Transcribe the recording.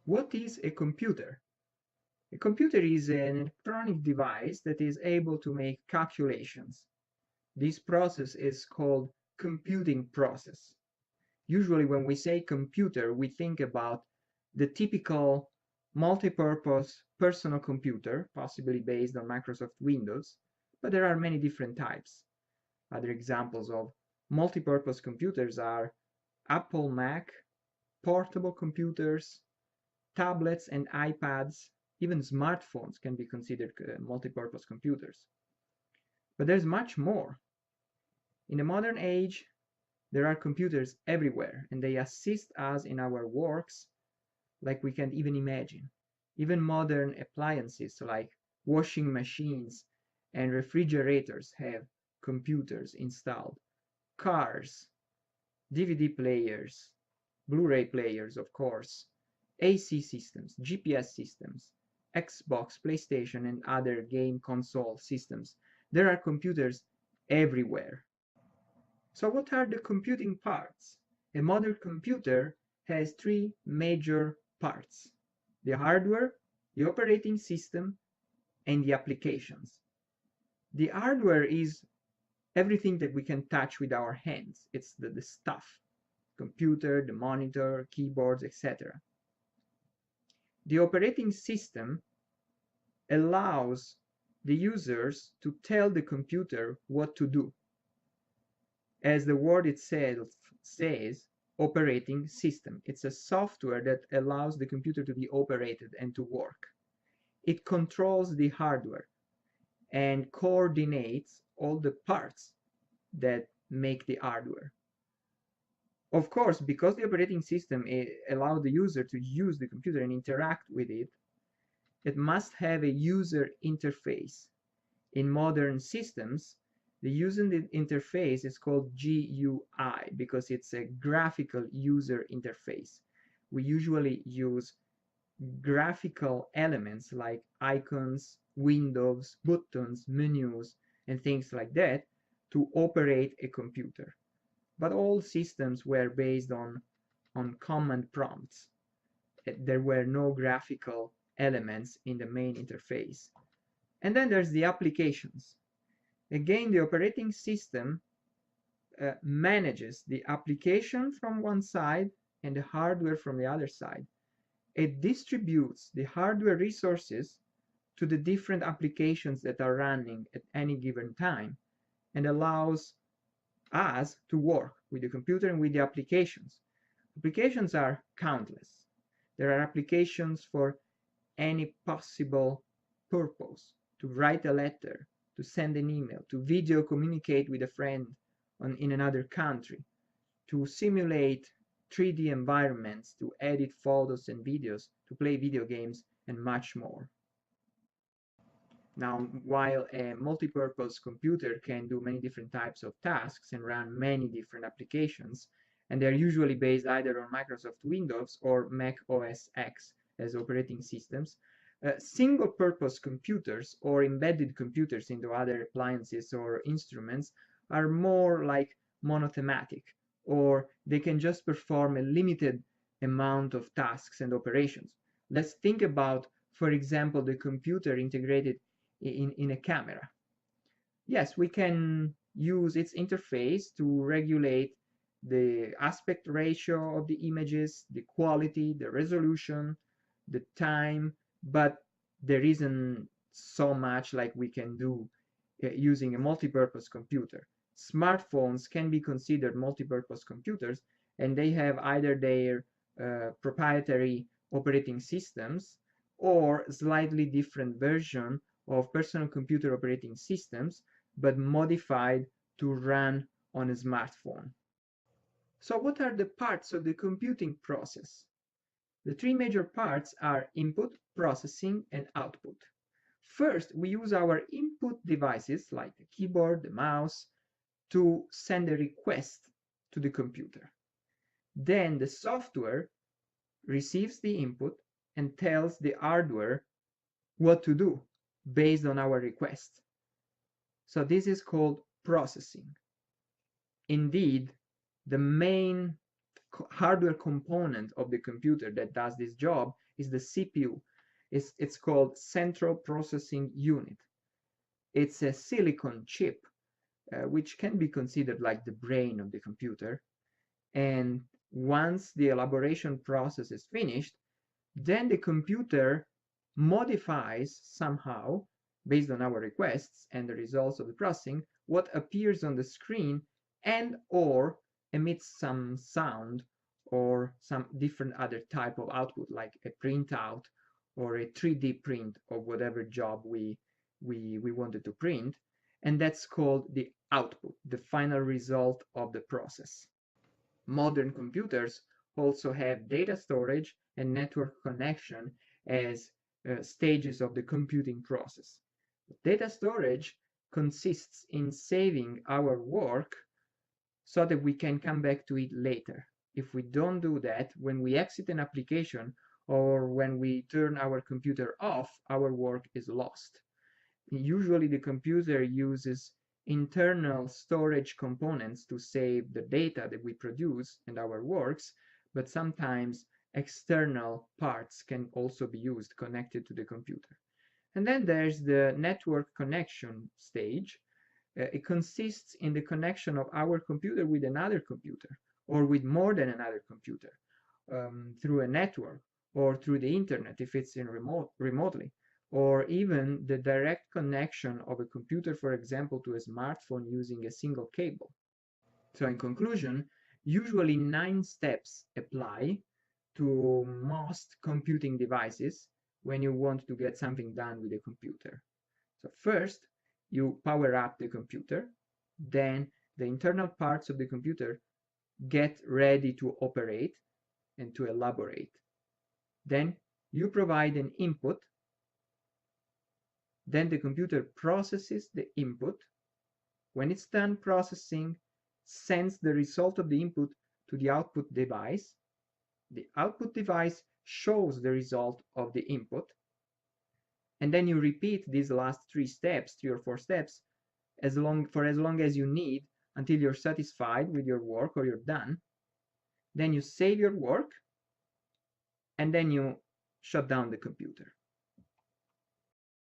What is a computer? A computer is an electronic device that is able to make calculations. This process is called computing process. Usually when we say computer, we think about the typical multi-purpose personal computer, possibly based on Microsoft Windows, but there are many different types. Other examples of multi-purpose computers are Apple Mac, portable computers, tablets and iPads, even smartphones can be considered multi-purpose computers. But there's much more. In the modern age, there are computers everywhere, and they assist us in our works like we can't even imagine. Even modern appliances like washing machines and refrigerators have computers installed. Cars, DVD players, Blu-ray players, of course, AC systems, GPS systems, Xbox, PlayStation, and other game console systems. There are computers everywhere. So what are the computing parts? A modern computer has three major parts: the hardware, the operating system, and the applications. The hardware is everything that we can touch with our hands. It's the stuff: computer, the monitor, keyboards, etc. The operating system allows the users to tell the computer what to do. As the word itself says, operating system. It's a software that allows the computer to be operated and to work. It controls the hardware and coordinates all the parts that make the hardware. Of course, because the operating system allows the user to use the computer and interact with it, it must have a user interface. In modern systems, the user interface is called GUI because it's a graphical user interface. We usually use graphical elements like icons, windows, buttons, menus, and things like that to operate a computer. But all systems were based on command prompts. There were no graphical elements in the main interface. And then there's the applications. Again, the operating system manages the application from one side and the hardware from the other side. It distributes the hardware resources to the different applications that are running at any given time and allows us to work with the computer and with the applications. Applications are countless. There are applications for any possible purpose: to write a letter, to send an email, to video communicate with a friend in another country, to simulate 3D environments, to edit photos and videos, to play video games, and much more. Now, while a multi-purpose computer can do many different types of tasks and run many different applications, and they're usually based either on Microsoft Windows or Mac OS X as operating systems, single-purpose computers or embedded computers into other appliances or instruments are more like monothematic, or they can just perform a limited amount of tasks and operations. Let's think about, for example, the computer integrated in a camera. Yes, we can use its interface to regulate the aspect ratio of the images, the quality, the resolution, the time, but there isn't so much like we can do using a multi-purpose computer. Smartphones can be considered multi-purpose computers, and they have either their proprietary operating systems or slightly different version of personal computer operating systems, but modified to run on a smartphone. So what are the parts of the computing process? The three major parts are input, processing, and output. First, we use our input devices like the keyboard, the mouse, to send a request to the computer. Then the software receives the input and tells the hardware what to do based on our request. So this is called processing. Indeed, the main hardware component of the computer that does this job is the CPU. It's called Central Processing Unit. It's a silicon chip, which can be considered like the brain of the computer. And once the elaboration process is finished, then the computer modifies somehow, based on our requests and the results of the processing, what appears on the screen and or emits some sound or some different other type of output, like a printout or a 3D print of whatever job we wanted to print. And that's called the output, the final result of the process. Modern computers also have data storage and network connection as stages of the computing process. Data storage consists in saving our work so that we can come back to it later. If we don't do that, when we exit an application or when we turn our computer off, our work is lost. Usually the computer uses internal storage components to save the data that we produce and our works, but sometimes external parts can also be used connected to the computer. And then there's the network connection stage. It consists in the connection of our computer with another computer or with more than another computer through a network or through the internet if it's in remotely, or even the direct connection of a computer, for example, to a smartphone using a single cable. So in conclusion, usually 9 steps apply to most computing devices when you want to get something done with a computer. So first, you power up the computer, then the internal parts of the computer get ready to operate and to elaborate. Then you provide an input, then the computer processes the input. When it's done processing, sends the result of the input to the output device. The output device shows the result of the input. And then you repeat these last 3 or 4 steps, for as long as you need until you're satisfied with your work or you're done. Then you save your work, and then you shut down the computer.